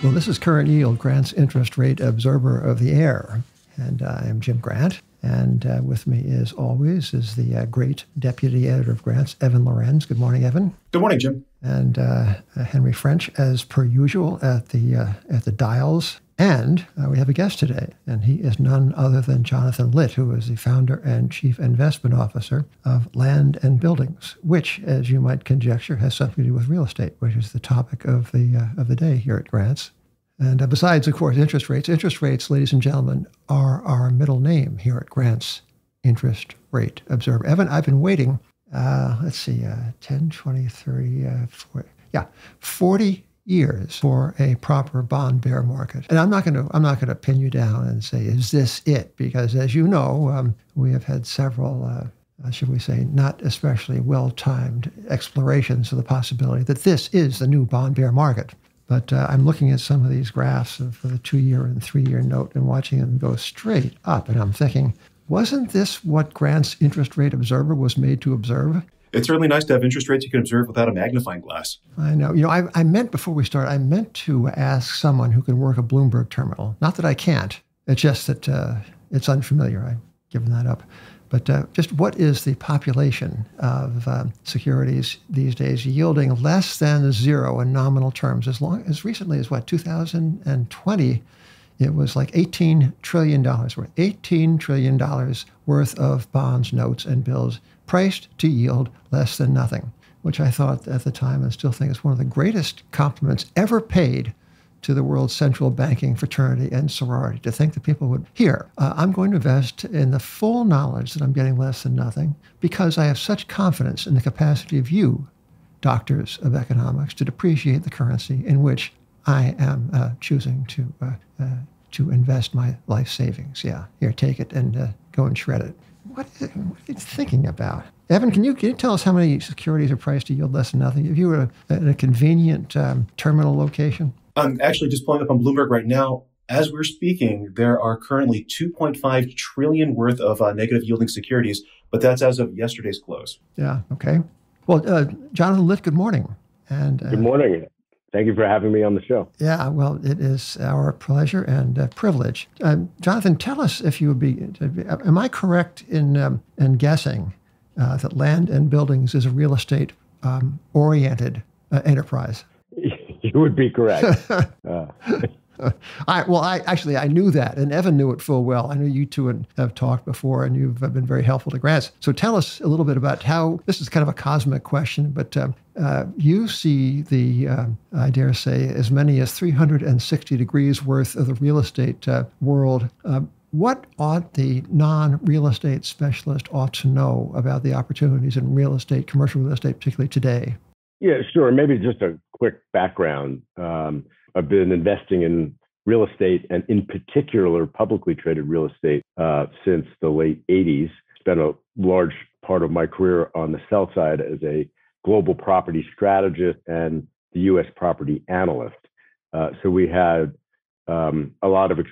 Well, this is Current Yield, Grant's interest rate observer of the air. And I am Jim Grant. And with me, as always, is the great deputy editor of Grant's, Evan Lorenz. Good morning, Evan. Good morning, Jim. And Henry French, as per usual, at the dials. And we have a guest today, and he is none other than Jonathan Litt, who is the founder and chief investment officer of Land and Buildings, which, as you might conjecture, has something to do with real estate, which is the topic of the day here at Grant's. And besides, of course, interest rates, ladies and gentlemen, are our middle name here at Grant's Interest Rate Observer. Evan, I've been waiting, 10, 20, 30, 40 years for a proper bond bear market. And I'm not going to pin you down and say, is this it? Because as you know, we have had several, should we say, not especially well-timed explorations of the possibility that this is the new bond bear market. But I'm looking at some of these graphs of the 2-year and 3-year note and watching them go straight up. And I'm thinking, wasn't this what Grant's Interest Rate Observer was made to observe? It's certainly nice to have interest rates you can observe without a magnifying glass. I know. You know, I meant before we start, I meant to ask someone who can work a Bloomberg terminal. Not that I can't. It's just that it's unfamiliar. I've given that up. But just what is the population of securities these days yielding less than zero in nominal terms? As recently as 2020, it was like $18 trillion worth. $18 trillion worth of bonds, notes, and bills priced to yield less than nothing, which I thought at the time and still think is one of the greatest compliments ever paid to the world's central banking fraternity and sorority, to think that people would, I'm going to invest in the full knowledge that I'm getting less than nothing because I have such confidence in the capacity of you, doctors of economics, to depreciate the currency in which I am choosing to invest my life savings. Yeah, here, take it and go and shred it. What are you thinking about? Evan, can you tell us how many securities are priced to yield less than nothing? If you were at a convenient terminal location? I'm actually just pulling up on Bloomberg right now. As we're speaking, there are currently $2.5 trillion worth of negative yielding securities, but that's as of yesterday's close. Yeah, okay. Well, Jonathan Litt, good morning. And good morning. Thank you for having me on the show. Yeah, well, it is our pleasure and privilege. Jonathan, tell us if you would be, am I correct in guessing that Land and Buildings is a real estate oriented enterprise? You would be correct. I knew that, and Evan knew it full well. I know you two have talked before, and you've been very helpful to Grants. So tell us a little bit about how, this is kind of a cosmic question, but you see I dare say, as many as 360 degrees worth of the real estate world. What ought the non-real estate specialist ought to know about the opportunities in real estate, commercial real estate, particularly today? Yeah, sure. Maybe just a quick background. I've been investing in real estate and in particular publicly traded real estate since the late 80s. Spent a large part of my career on the sell side as a global property strategist and the U.S. property analyst. So we had a lot of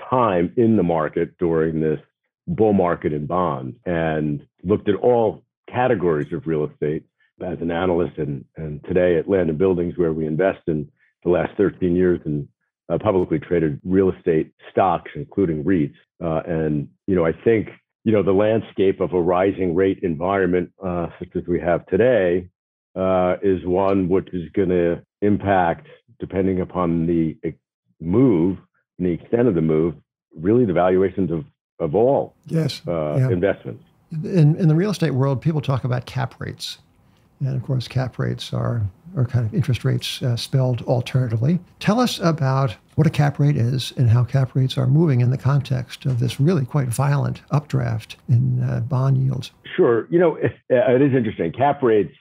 time in the market during this bull market in bonds and looked at all categories of real estate as an analyst and today at Land and Buildings, where we invest in the last 13 years in publicly traded real estate stocks, including REITs. I think, the landscape of a rising rate environment such as we have today is one which is going to impact, depending upon the move and the extent of the move, really the valuations of all investments. In the real estate world, people talk about cap rates. And of course, cap rates are kind of interest rates spelled alternatively. Tell us about what a cap rate is and how cap rates are moving in the context of this really quite violent updraft in bond yields. Sure. It is interesting. Cap rates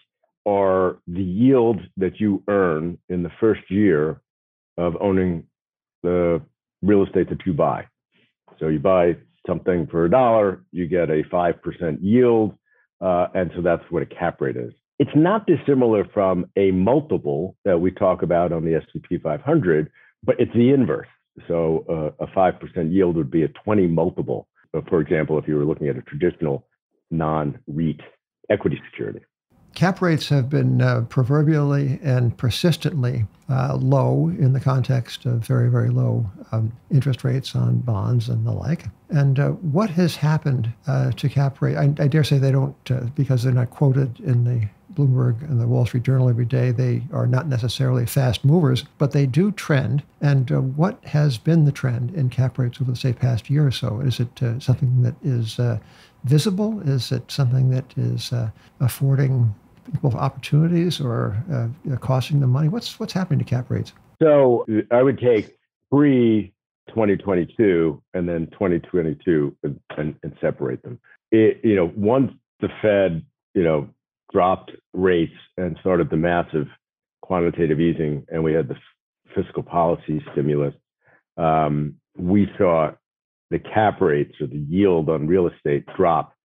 are the yield that you earn in the first year of owning the real estate that you buy. So you buy something for $1, you get a 5% yield. And so that's what a cap rate is. It's not dissimilar from a multiple that we talk about on the S&P 500, but it's the inverse. So a 5% yield would be a 20 multiple. For example, if you were looking at a traditional non-REIT equity security. Cap rates have been proverbially and persistently low in the context of very, very low interest rates on bonds and the like. And what has happened to cap rate? I dare say they don't, because they're not quoted in the Bloomberg and the Wall Street Journal every day, they are not necessarily fast movers, but they do trend. And what has been the trend in cap rates over the, say, past year or so? Is it something that is visible? Is it something that is affording people opportunities or costing them money? What's happening to cap rates? So I would take pre-2022 and then 2022 and separate them. Once the Fed, dropped rates and started the massive quantitative easing, and we had the fiscal policy stimulus, we saw the cap rates or the yield on real estate drop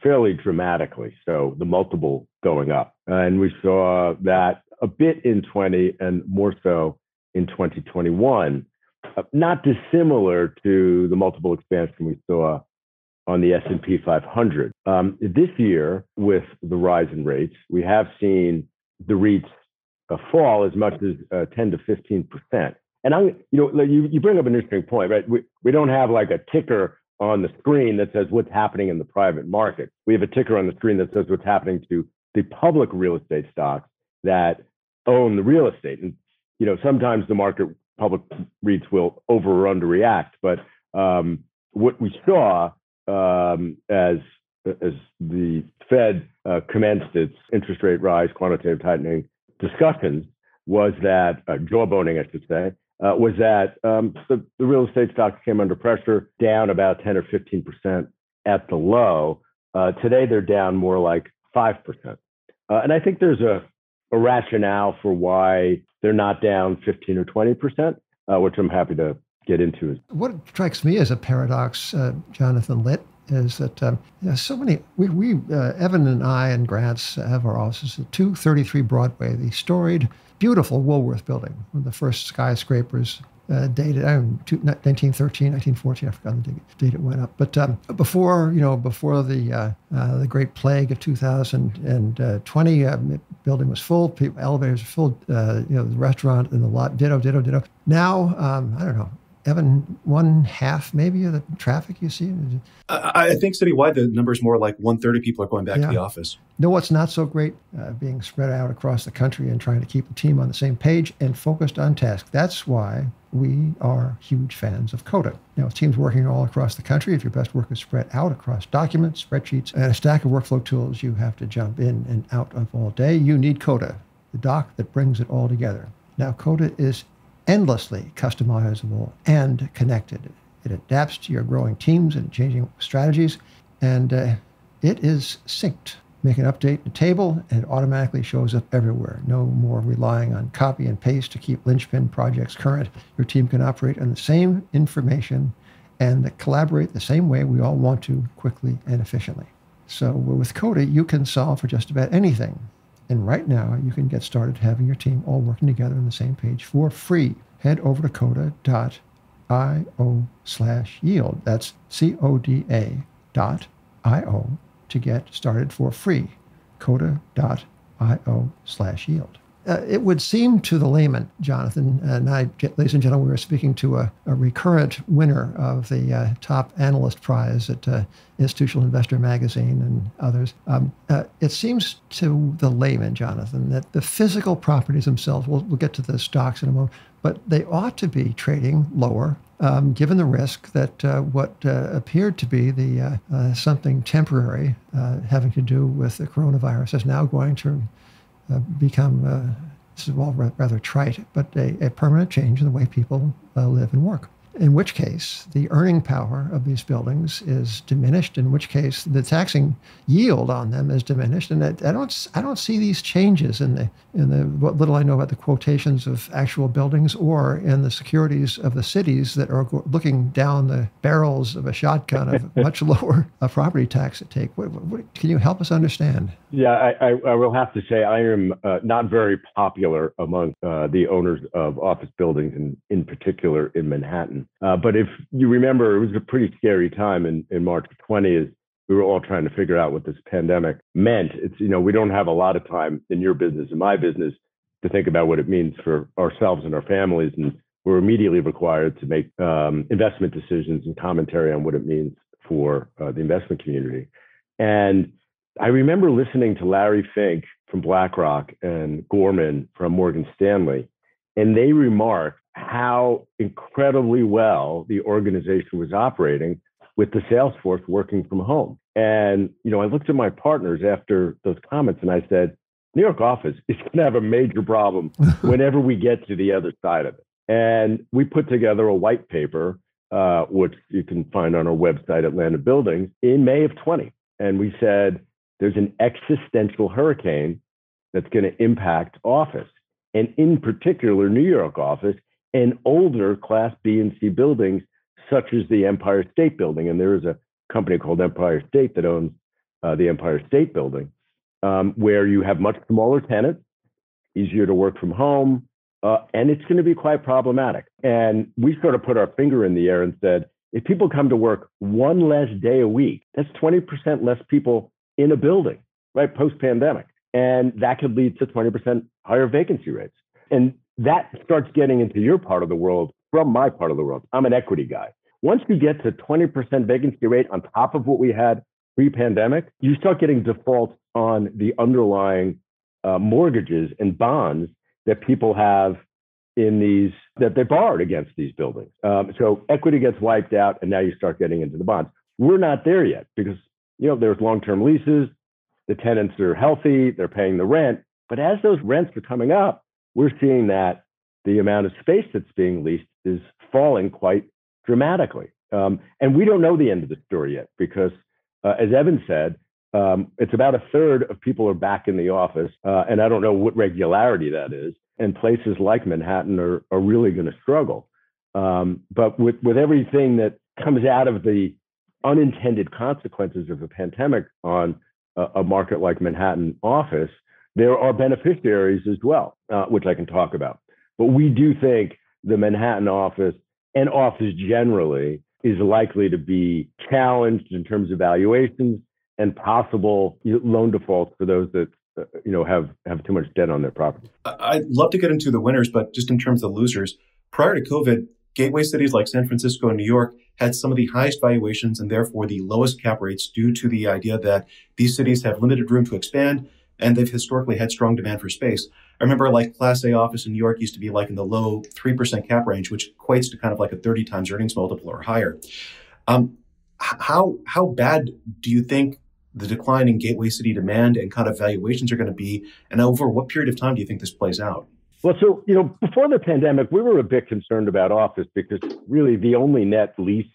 fairly dramatically. So the multiple going up. And we saw that a bit in 20 and more so in 2021, not dissimilar to the multiple expansion we saw on the S&P 500. This year, with the rise in rates, we have seen the REITs fall as much as 10 to 15%. And you bring up an interesting point, right? We don't have like a ticker on the screen that says what's happening in the private market. We have a ticker on the screen that says what's happening to the public real estate stocks that own the real estate. And sometimes the market public REITs will over or underreact, but what we saw as the Fed commenced its interest rate rise, quantitative tightening discussions, was that jawboning, I should say, was that the real estate stocks came under pressure, down about 10 or 15% at the low. Today, they're down more like 5%. And I think there's a rationale for why they're not down 15 or 20%, which I'm happy to get into. What strikes me as a paradox, Jonathan Litt, is that so many, Evan and I and Grants have our offices at 233 Broadway, the storied, beautiful Woolworth building, one of the first skyscrapers dated 1913, 1914. I forgot the date it went up. But before the Great Plague of 2020, the building was full. Elevators were full. The restaurant and the lot, ditto. Now, I don't know. Evan, 1/2 maybe of the traffic you see? I think citywide, the number is more like 1/3 people are going back to the office. No, what's not so great? Being spread out across the country and trying to keep the team on the same page and focused on task. That's why we are huge fans of Coda. Teams working all across the country. If your best work is spread out across documents, spreadsheets, and a stack of workflow tools you have to jump in and out of all day, you need Coda, the doc that brings it all together. Now, Coda is endlessly customizable and connected. It adapts to your growing teams and changing strategies, and it is synced. Make an update in a table, and it automatically shows up everywhere. No more relying on copy and paste to keep linchpin projects current. Your team can operate on the same information and collaborate the same way we all want to, quickly and efficiently. So with Coda, you can solve for just about anything. And right now, you can get started having your team all working together on the same page for free. Head over to coda.io/yield. That's CODA.io to get started for free. Coda.io/yield. It would seem to the layman, Jonathan, and I, ladies and gentlemen, we were speaking to a recurrent winner of the top analyst prize at Institutional Investor Magazine and others. It seems to the layman, Jonathan, that the physical properties themselves, we'll get to the stocks in a moment, but they ought to be trading lower, given the risk that what appeared to be the something temporary having to do with the coronavirus is now going to become, this is all rather trite, but a permanent change in the way people live and work. In which case, the earning power of these buildings is diminished. In which case, the taxing yield on them is diminished. And I don't see these changes in the what little I know about the quotations of actual buildings or in the securities of the cities that are looking down the barrels of a shotgun of much lower property tax to take. What, can you help us understand? Yeah, I will have to say I am not very popular among the owners of office buildings, in particular in Manhattan. But if you remember, it was a pretty scary time in March of 20 as we were all trying to figure out what this pandemic meant. It's, we don't have a lot of time in your business and my business to think about what it means for ourselves and our families. And we're immediately required to make investment decisions and commentary on what it means for the investment community. And I remember listening to Larry Fink from BlackRock and Gorman from Morgan Stanley, and they remarked how incredibly well the organization was operating with the sales force working from home. And, I looked at my partners after those comments and I said, New York office is going to have a major problem whenever we get to the other side of it. And we put together a white paper, which you can find on our website at Land of Buildings, in May of 20. And we said, there's an existential hurricane that's going to impact office, and in particular, New York office and older Class B and C buildings, such as the Empire State Building. And there is a company called Empire State that owns the Empire State Building, where you have much smaller tenants, easier to work from home, and it's going to be quite problematic. And we sort of put our finger in the air and said, if people come to work one less day a week, that's 20% less people in a building, right, post-pandemic. And that could lead to 20% higher vacancy rates. And that starts getting into your part of the world from my part of the world. I'm an equity guy. Once you get to 20% vacancy rate on top of what we had pre-pandemic, you start getting defaults on the underlying mortgages and bonds that people have in these, that they borrowed against these buildings. So equity gets wiped out, and now you start getting into the bonds. We're not there yet because, there's long-term leases, the tenants are healthy, they're paying the rent. But as those rents are coming up, we're seeing that the amount of space that's being leased is falling quite dramatically. And we don't know the end of the story yet because, as Evan said, it's about a third of people are back in the office, and I don't know what regularity that is. And places like Manhattan are really going to struggle. But with everything that comes out of the unintended consequences of the pandemic on a market like Manhattan office, there are beneficiaries as well, which I can talk about. But we do think the Manhattan office and office generally is likely to be challenged in terms of valuations and possible loan defaults for those that have too much debt on their property. I'd love to get into the winners, but just in terms of losers, prior to COVID, gateway cities like San Francisco and New York had some of the highest valuations and therefore the lowest cap rates due to the idea that these cities have limited room to expand and they've historically had strong demand for space. I remember like Class A office in New York used to be like in the low 3% cap range, which equates to kind of like a 30 times earnings multiple or higher. How bad do you think the decline in gateway city demand and kind of valuations are going to be? And over what period of time do you think this plays out? Well, so, before the pandemic, we were a bit concerned about office because really the only net lessee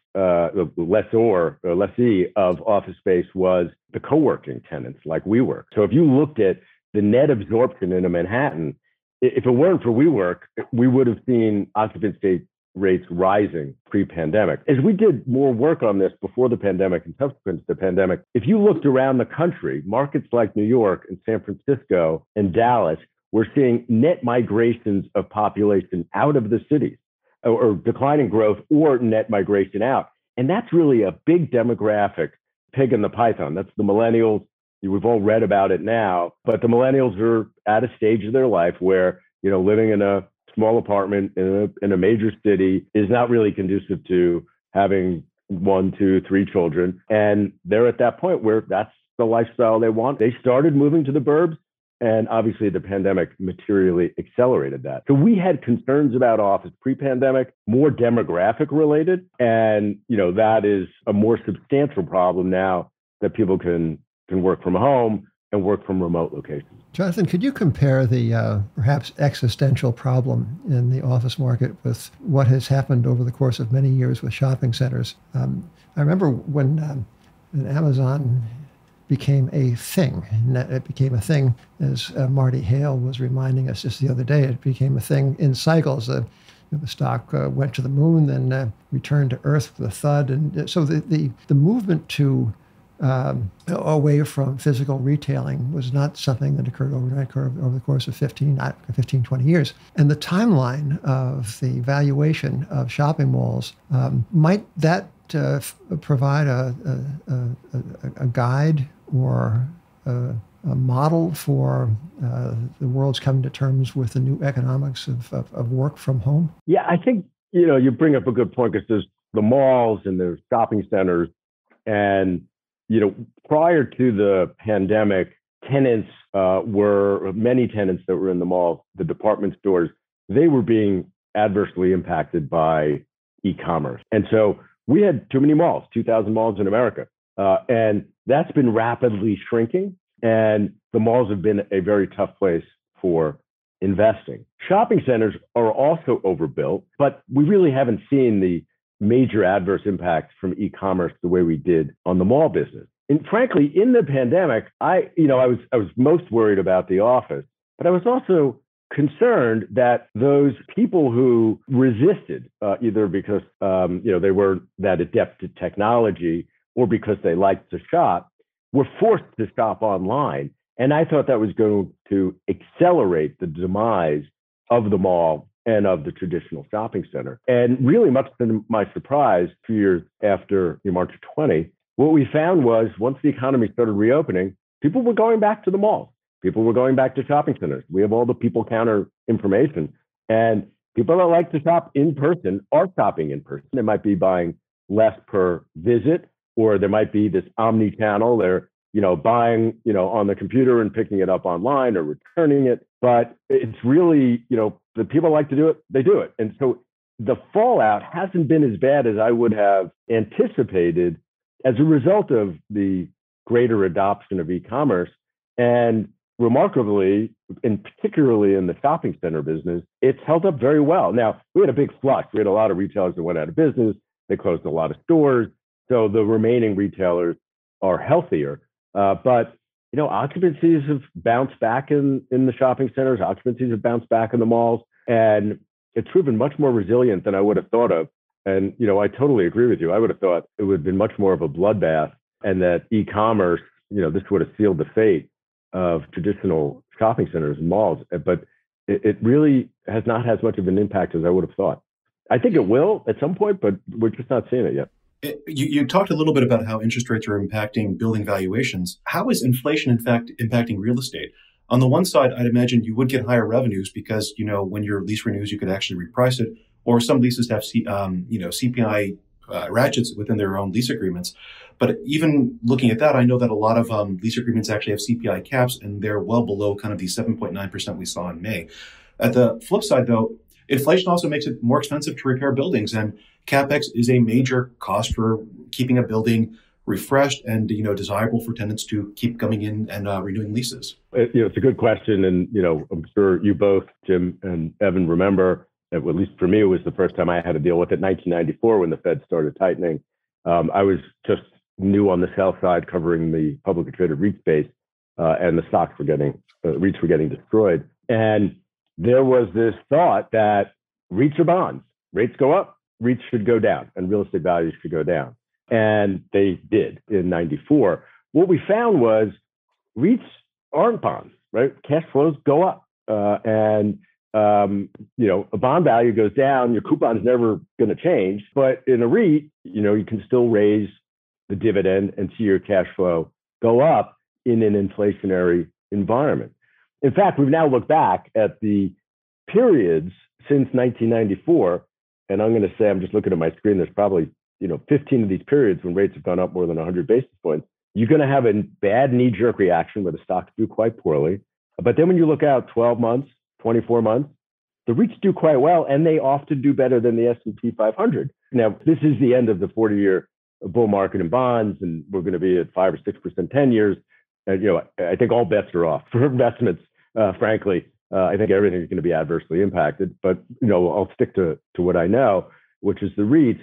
of office space was the co-working tenants like WeWork. So if you looked at the net absorption into Manhattan, if it weren't for WeWork, we would have seen occupancy rates rising pre-pandemic. As we did more work on this before the pandemic and subsequent to the pandemic, if you looked around the country, markets like New York and San Francisco and Dallas, we're seeing net migrations of population out of the cities or declining growth or net migration out. And that's really a big demographic pig in the python. That's the millennials. We've all read about it now, but the millennials are at a stage of their life where, living in a small apartment in a major city is not really conducive to having 1, 2, 3 children. And they're at that point where that's the lifestyle they want. They started moving to the burbs. And obviously the pandemic materially accelerated that. So we had concerns about office pre-pandemic, more demographic related. And, that is a more substantial problem now that people can work from home and work from remote locations. Jonathan, could you compare the perhaps existential problem in the office market with what has happened over the course of many years with shopping centers? I remember when Amazon became a thing. And it became a thing, as Marty Hale was reminding us just the other day, it became a thing in cycles. The stock went to the moon, then returned to Earth with a thud. And so the movement to away from physical retailing was not something that occurred overnight, over the course of 15, 20 years. And the timeline of the valuation of shopping malls, might that provide a guide or a model for the world's coming to terms with the new economics of work from home? Yeah, I think, you bring up a good point because there's the malls and there's shopping centers. And, prior to the pandemic, many tenants that were in the malls, the department stores, they were being adversely impacted by e-commerce. And so we had too many malls, 2,000 malls in America. And that's been rapidly shrinking. And the malls have been a very tough place for investing. Shopping centers are also overbuilt, but we really haven't seen the major adverse impacts from e-commerce the way we did on the mall business. And frankly, in the pandemic, I was most worried about the office, but I was also concerned that those people who resisted, either because they weren't that adept at technology or because they liked to shop, were forced to shop online. And I thought that was going to accelerate the demise of the mall and of the traditional shopping center. And really, much to my surprise, 2 years after March of 20, what we found was once the economy started reopening, people were going back to the malls. People were going back to shopping centers. We have all the people counter information. And people that like to shop in person are shopping in person. They might be buying less per visit, or there might be this omni-channel. They're buying, on the computer and picking it up online or returning it. But it's really, the people like to do it, they do it. And so the fallout hasn't been as bad as I would have anticipated as a result of the greater adoption of e-commerce. And remarkably, and particularly in the shopping center business, it's held up very well. Now, we had a big flush. We had a lot of retailers that went out of business. They closed a lot of stores. So the remaining retailers are healthier. But occupancies have bounced back in the shopping centers. Occupancies have bounced back in the malls. And it's proven much more resilient than I would have thought of. And, I totally agree with you. I would have thought it would have been much more of a bloodbath and that e-commerce, this would have sealed the fate of traditional shopping centers and malls. But it really has not had as much of an impact as I would have thought. I think it will at some point, but we're just not seeing it yet. You talked a little bit about how interest rates are impacting building valuations. How is inflation, in fact, impacting real estate? On the one side, I'd imagine you would get higher revenues because, when your lease renews, you could actually reprice it. Or some leases have, CPI ratchets within their own lease agreements. But even looking at that, I know that a lot of lease agreements actually have CPI caps, and they're well below kind of the 7.9% we saw in May. At the flip side, though, inflation also makes it more expensive to repair buildings, and CapEx is a major cost for keeping a building refreshed and desirable for tenants to keep coming in and renewing leases. It's a good question, and I'm sure you both, Jim and Evan, remember. At least for me, it was the first time I had to deal with it. 1994, when the Fed started tightening, I was just new on the sell side, covering the publicly traded REIT space, and the REITs were getting destroyed. And there was this thought that REITs are bonds. Rates go up, REITs should go down, and real estate values should go down. And they did in 94. What we found was REITs aren't bonds, right? Cash flows go up. A bond value goes down, your coupon's never going to change. But in a REIT, you can still raise the dividend and see your cash flow go up in an inflationary environment. In fact, we've now looked back at the periods since 1994, and I'm going to say, I'm just looking at my screen, there's probably 15 of these periods when rates have gone up more than 100 basis points. You're going to have a bad knee-jerk reaction where the stocks do quite poorly. But then when you look out 12 months, 24 months, the REITs do quite well, and they often do better than the S&P 500. Now, this is the end of the 40-year bull market in bonds, and we're going to be at 5 or 6% 10 years. And, I think all bets are off for investments, frankly. I think everything is going to be adversely impacted. But, I'll stick to what I know, which is the REITs.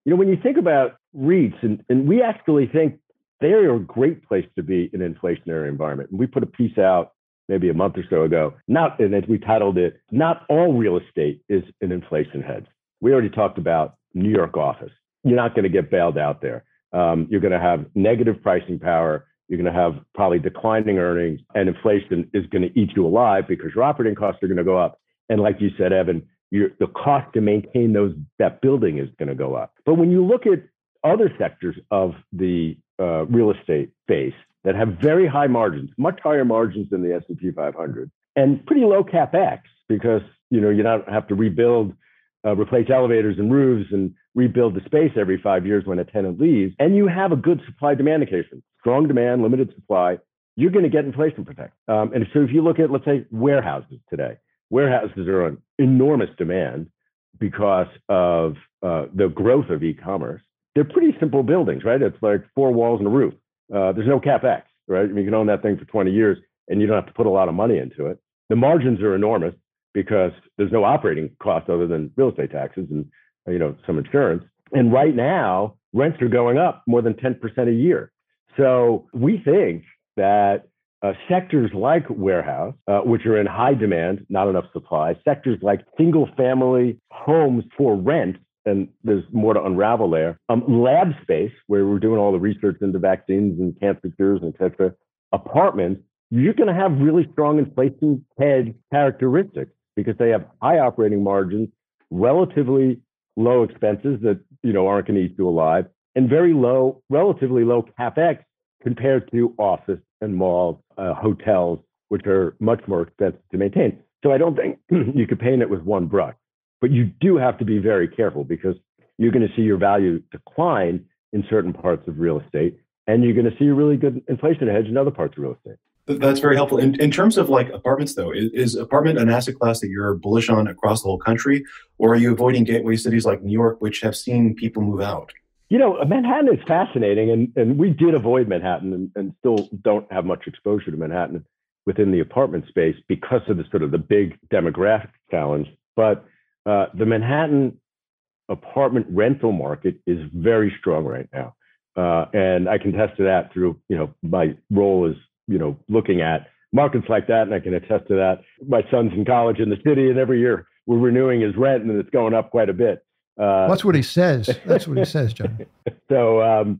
When you think about REITs, and we actually think they are a great place to be in an inflationary environment. And we put a piece out maybe a month or so ago, and as we titled it, "Not all real estate is an inflation hedge." We already talked about New York office. You're not going to get bailed out there. You're going to have negative pricing power. You're going to have probably declining earnings, and inflation is going to eat you alive because your operating costs are going to go up. And like you said, Evan, the cost to maintain that building is going to go up. But when you look at other sectors of the real estate space that have very high margins, much higher margins than the S&P 500, and pretty low capex because you don't have to replace elevators and roofs and rebuild the space every 5 years when a tenant leaves, and you have a good supply-demand equation, strong demand, limited supply, you're going to get inflation protection. And so if you look at, let's say, warehouses today, warehouses are on enormous demand because of the growth of e-commerce. They're pretty simple buildings, right? It's like 4 walls and a roof. There's no capex, right? I mean, you can own that thing for 20 years and you don't have to put a lot of money into it. The margins are enormous because there's no operating cost other than real estate taxes and some insurance. And right now, rents are going up more than 10% a year. So we think that sectors like warehouse, which are in high demand, not enough supply, sectors like single-family homes for rent, and there's more to unravel there, lab space, where we're doing all the research into vaccines and cancer cures, et cetera, apartments, you're going to have really strong inflation hedge characteristics because they have high operating margins, relatively low expenses that aren't going to eat you alive, and relatively low capex compared to office and malls, hotels, which are much more expensive to maintain. So I don't think you could paint it with one brush, but you do have to be very careful because you're going to see your value decline in certain parts of real estate, and you're going to see a really good inflation hedge in other parts of real estate. That's very helpful. In terms of like apartments, though, is apartment an asset class that you're bullish on across the whole country, or are you avoiding gateway cities like New York, which have seen people move out? Manhattan is fascinating, and we did avoid Manhattan and still don't have much exposure to Manhattan within the apartment space because of the big demographic challenge. But the Manhattan apartment rental market is very strong right now. And I can attest to that through, my role is, looking at markets like that. And I can attest to that. My son's in college in the city, and every year we're renewing his rent and it's going up quite a bit. That's what he says. That's what he says, John. But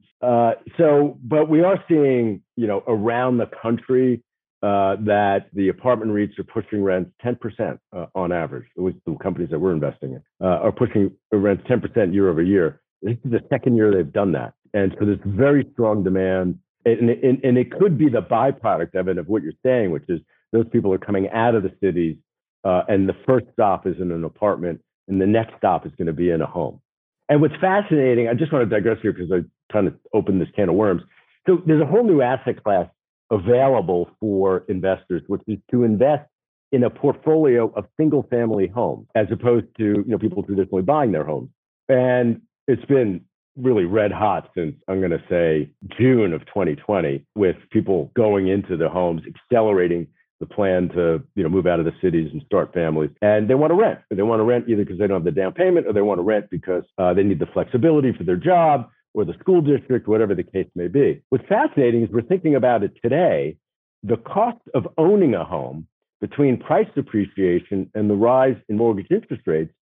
we are seeing, around the country that the apartment REITs are pushing rents 10% on average. The companies that we're investing in are pushing rents 10% year over year. This is the second year they've done that. And so there's very strong demand. And it could be the byproduct of it, of what you're saying, which is those people are coming out of the cities and the first stop is in an apartment and the next stop is going to be in a home. And what's fascinating, I just want to digress here because I kind of opened this can of worms. So there's a whole new asset class available for investors, which is to invest in a portfolio of single family homes, as opposed to people traditionally buying their homes. And it's been really red hot since, I'm going to say, June of 2020, with people going into the homes, accelerating the plan to move out of the cities and start families. And they want to rent. They want to rent either because they don't have the down payment, or they want to rent because they need the flexibility for their job or the school district, whatever the case may be. What's fascinating is we're thinking about it today. The cost of owning a home, between price appreciation and the rise in mortgage interest rates,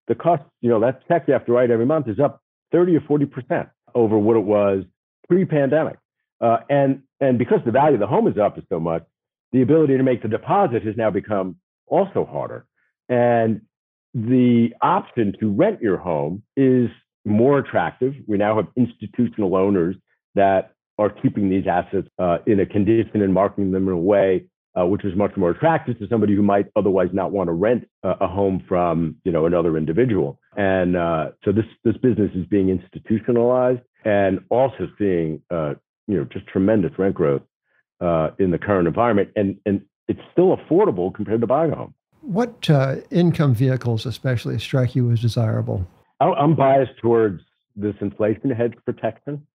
the cost, that check you have to write every month is up 30 or 40% over what it was pre-pandemic. And because the value of the home is up so much, the ability to make the deposit has now become also harder. And the option to rent your home is more attractive. We now have institutional owners that are keeping these assets in a condition and marketing them in a way which is much more attractive to somebody who might otherwise not want to rent a home from another individual. And so this business is being institutionalized, and also seeing just tremendous rent growth in the current environment, and it's still affordable compared to buying a home. What income vehicles especially strike you as desirable? I'm biased towards this inflation hedge protection.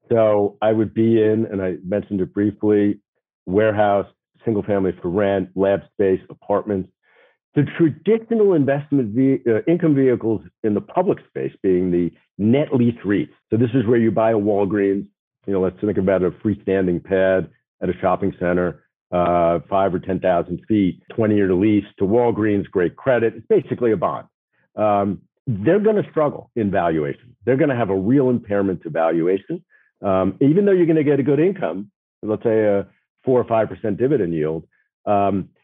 So I would be in, and I mentioned it briefly, warehouse, single family for rent, lab space, apartments. The traditional investment income vehicles in the public space being the net lease REITs. So this is where you buy a Walgreens, let's think about a freestanding pad at a shopping center, 5 or 10,000 feet, 20-year lease to Walgreens, great credit. It's basically a bond. They're going to struggle in valuation. They're going to have a real impairment to valuation. Even though you're going to get a good income, let's say a 4 or 5% dividend yield,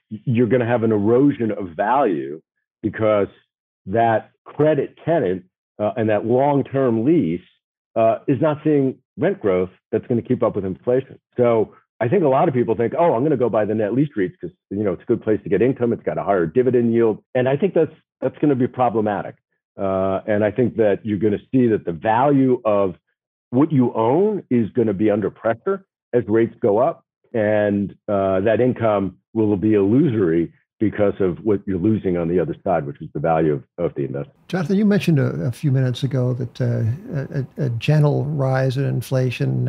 you're going to have an erosion of value because that credit tenant and that long-term lease is not seeing rent growth that's going to keep up with inflation. So I think a lot of people think, oh, I'm going to go buy the net lease REITs because it's a good place to get income. It's got a higher dividend yield, and I think that's going to be problematic. And I think that you're going to see that the value of what you own is going to be under pressure as rates go up, and that income will be illusory because of what you're losing on the other side, which is the value of the investment. Jonathan, you mentioned a few minutes ago that a gentle rise in inflation,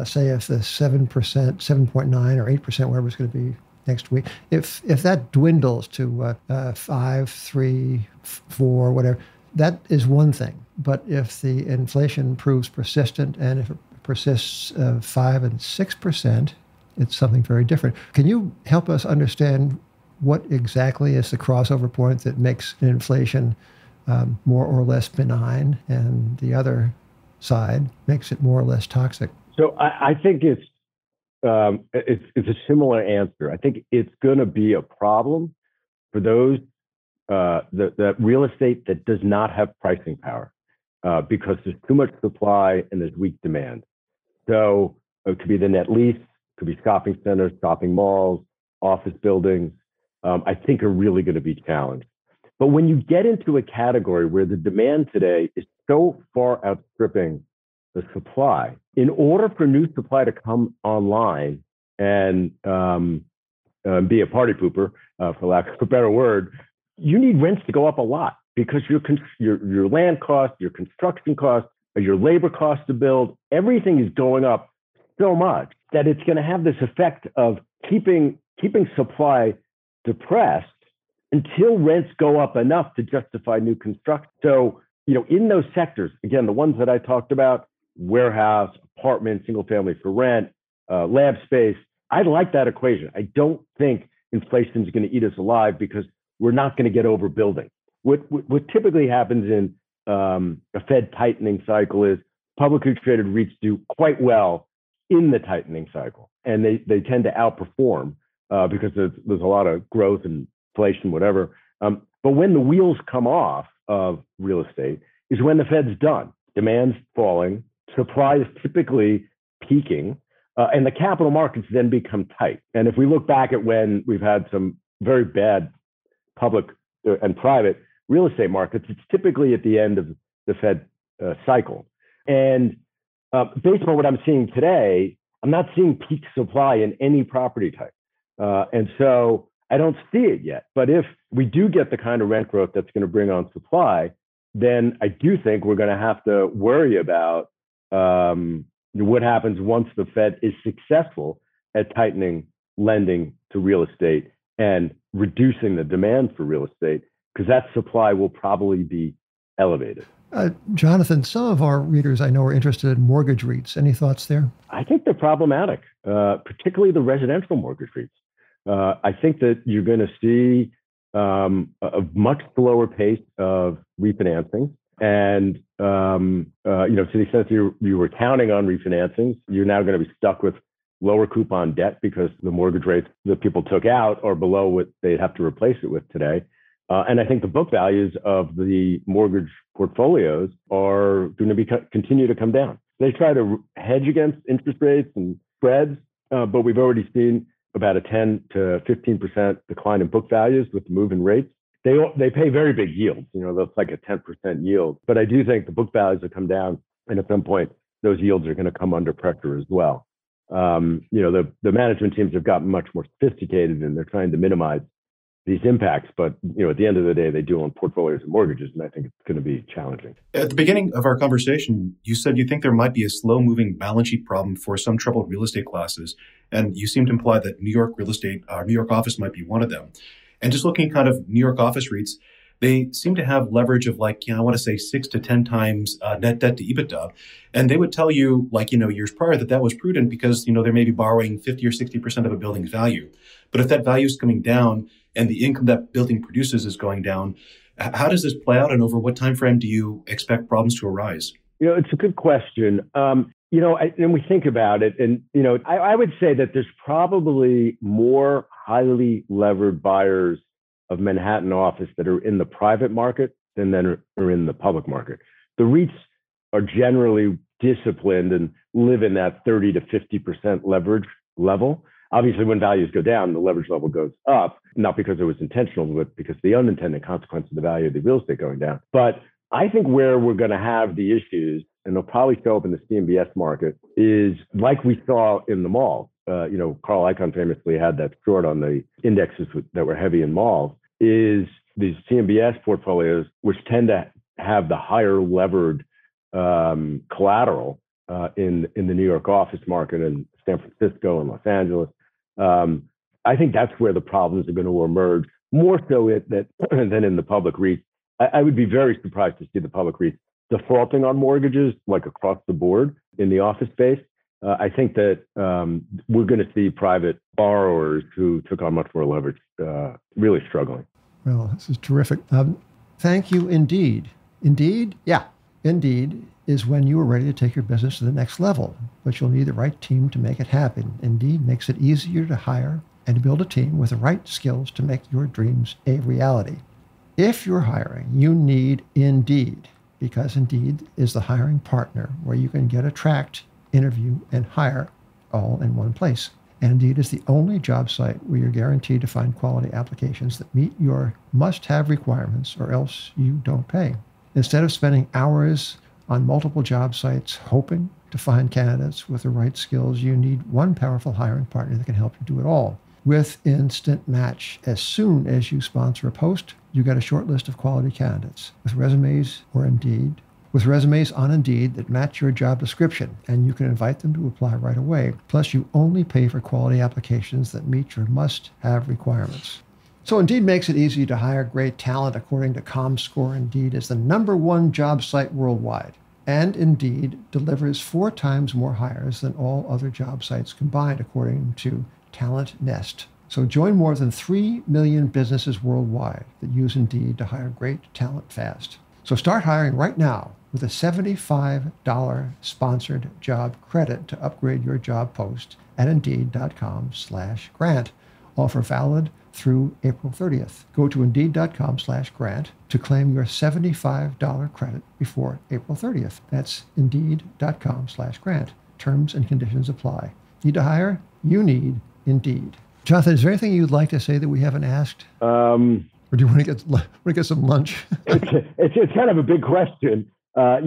say if the 7%, 7.9 or 8%, whatever it's going to be next week, if that dwindles to 5, 3, 4, whatever, that is one thing. But if the inflation proves persistent and if it persists 5 and 6%, it's something very different. Can you help us understand what exactly is the crossover point that makes inflation more or less benign and the other side makes it more or less toxic? So I think it's a similar answer. I think it's going to be a problem for those the real estate that does not have pricing power because there's too much supply and there's weak demand. So it could be the net lease, it could be shopping centers, shopping malls, office buildings. I think are really going to be challenged. But when you get into a category where the demand today is so far outstripping the supply, in order for new supply to come online and be a party pooper, for lack of a better word, you need rents to go up a lot because your land costs, your construction costs, your labor costs to build, everything is going up so much that it's going to have this effect of keeping supply depressed until rents go up enough to justify new construction. So, in those sectors, again, the ones that I talked about, warehouse, apartment, single family for rent, lab space, I like that equation. I don't think inflation is going to eat us alive because we're not going to get overbuilding. What typically happens in a Fed tightening cycle is publicly traded REITs do quite well in the tightening cycle, and they tend to outperform because there's a lot of growth and inflation, whatever. But when the wheels come off of real estate is when the Fed's done. Demand's falling, supply is typically peaking, and the capital markets then become tight. And if we look back at when we've had some very bad public and private real estate markets, it's typically at the end of the Fed cycle. And based on what I'm seeing today, I'm not seeing peak supply in any property type. And so I don't see it yet. But if we do get the kind of rent growth that's going to bring on supply, then I do think we're going to have to worry about what happens once the Fed is successful at tightening lending to real estate and reducing the demand for real estate, because that supply will probably be elevated. Jonathan, some of our readers I know are interested in mortgage REITs. Any thoughts there? I think they're problematic, particularly the residential mortgage REITs. I think that you're going to see a much slower pace of refinancing. And, to the extent you were counting on refinancings, you're now going to be stuck with lower coupon debt because the mortgage rates that people took out are below what they'd have to replace it with today. And I think the book values of the mortgage portfolios are going to continue to come down. They try to hedge against interest rates and spreads, but we've already seen about a 10 to 15% decline in book values with the move in rates. They pay very big yields, that's like a 10% yield. But I do think the book values will come down, and at some point, those yields are going to come under pressure as well. The management teams have gotten much more sophisticated, and they're trying to minimize these impacts. But, at the end of the day, they do own portfolios and mortgages, and I think it's going to be challenging. At the beginning of our conversation, you said you think there might be a slow-moving balance sheet problem for some troubled real estate classes. And you seem to imply that New York real estate, New York office might be one of them. And just looking kind of New York office REITs, they seem to have leverage of I want to say 6 to 10 times net debt to EBITDA. And they would tell you, years prior that was prudent because, they may be borrowing 50 or 60% of a building's value. But if that value is coming down and the income that building produces is going down, how does this play out? And over what time frame do you expect problems to arise? It's a good question. And we think about it, and, I would say that there's probably more highly levered buyers of Manhattan office that are in the private market than are in the public market. The REITs are generally disciplined and live in that 30 to 50% leverage level. Obviously, when values go down, the leverage level goes up, not because it was intentional, but because of the unintended consequence of the value of the real estate going down. But I think where we're going to have the issues, and they'll probably show up in the CMBS market, is like we saw in the mall. Carl Icahn famously had that short on the indexes that were heavy in malls, is these CMBS portfolios, which tend to have the higher levered collateral in the New York office market and San Francisco and Los Angeles. I think that's where the problems are going to emerge more so than in the public REITs. I would be very surprised to see the public REITs defaulting on mortgages like across the board in the office space. I think that we're going to see private borrowers who took on much more leverage really struggling. Well, this is terrific. Thank you, Indeed. Indeed? Yeah. Indeed is when you are ready to take your business to the next level, but you'll need the right team to make it happen. Indeed makes it easier to hire and to build a team with the right skills to make your dreams a reality. If you're hiring, you need Indeed, because Indeed is the hiring partner where you can get, attract, interview, and hire all in one place. And Indeed is the only job site where you're guaranteed to find quality applications that meet your must-have requirements, or else you don't pay. Instead of spending hours on multiple job sites hoping to find candidates with the right skills, you need one powerful hiring partner that can help you do it all. With Instant Match, as soon as you sponsor a post, you get a short list of quality candidates with resumes on Indeed that match your job description, and you can invite them to apply right away. Plus, you only pay for quality applications that meet your must-have requirements. So Indeed makes it easy to hire great talent. According to ComScore, Indeed is the #1 job site worldwide. And Indeed delivers 4 times more hires than all other job sites combined, according to Talent Nest. So join more than 3 million businesses worldwide that use Indeed to hire great talent fast. So start hiring right now with a $75 sponsored job credit to upgrade your job post at Indeed.com/grant. Offer valid through April 30th. Go to Indeed.com/grant to claim your $75 credit before April 30th. That's Indeed.com/grant. Terms and conditions apply. Need to hire? You need Indeed. Jonathan, is there anything you'd like to say that we haven't asked? Or do you want to get some lunch? it's kind of a big question, but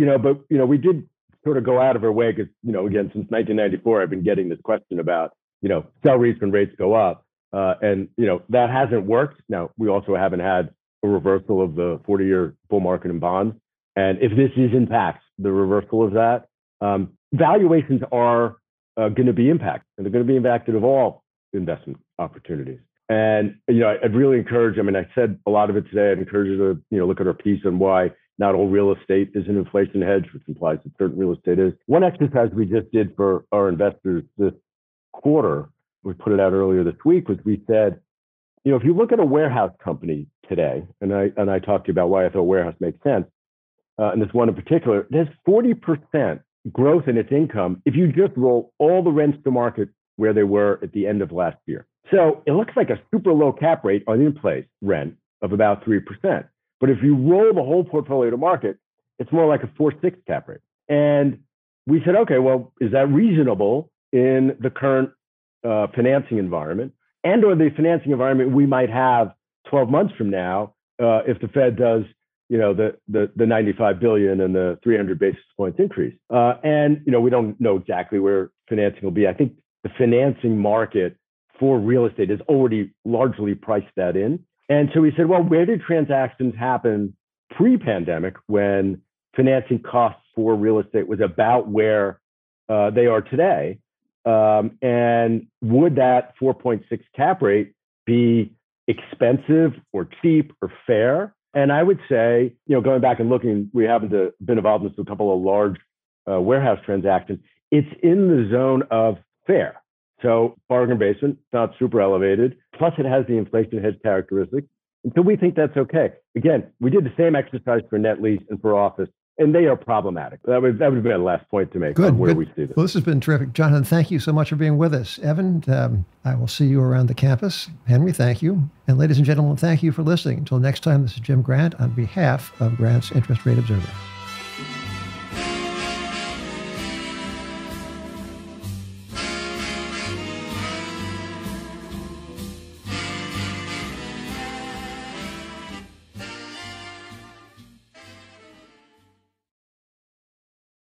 we did sort of go out of our way because, again, since 1994, I've been getting this question about, sell REITs when rates go up. And that hasn't worked. Now, we also haven't had a reversal of the 40-year bull market in bonds. And if this is in fact the reversal of that, valuations are going to be impacted. And they're going to be impacted of all investment opportunities. And, I'd really encourage, I said a lot of it today, I'd encourage you to, look at our piece on why not all real estate is an inflation hedge, which implies that certain real estate is. One exercise we just did for our investors this quarter, we put it out earlier this week, was we said, if you look at a warehouse company today, and I talked to you about why I thought warehouse makes sense, and this one in particular, it has 40% growth in its income if you just roll all the rents to market where they were at the end of last year. So it looks like a super low cap rate on in-place rent of about 3%. But if you roll the whole portfolio to market, it's more like a 4.6 cap rate. And we said, okay, well, is that reasonable in the current financing environment and or the financing environment we might have 12 months from now if the Fed does, the $95 billion and the 300 basis points increase. And we don't know exactly where financing will be. I think the financing market for real estate has already largely priced that in. And so we said, well, where did transactions happen pre-pandemic when financing costs for real estate was about where they are today? And would that 4.6 cap rate be expensive or cheap or fair? And I would say, going back and looking, we happen to been involved in a couple of large warehouse transactions. It's in the zone of fair. So bargain basement, not super elevated. Plus it has the inflation hedge characteristic. And so we think that's okay. Again, we did the same exercise for net lease and for office, and they are problematic. That would be the last point to make on where we see this. Well, this has been terrific. Jonathan, thank you so much for being with us. Evan, I will see you around the campus. Henry, thank you. And ladies and gentlemen, thank you for listening. Until next time, this is Jim Grant on behalf of Grant's Interest Rate Observer.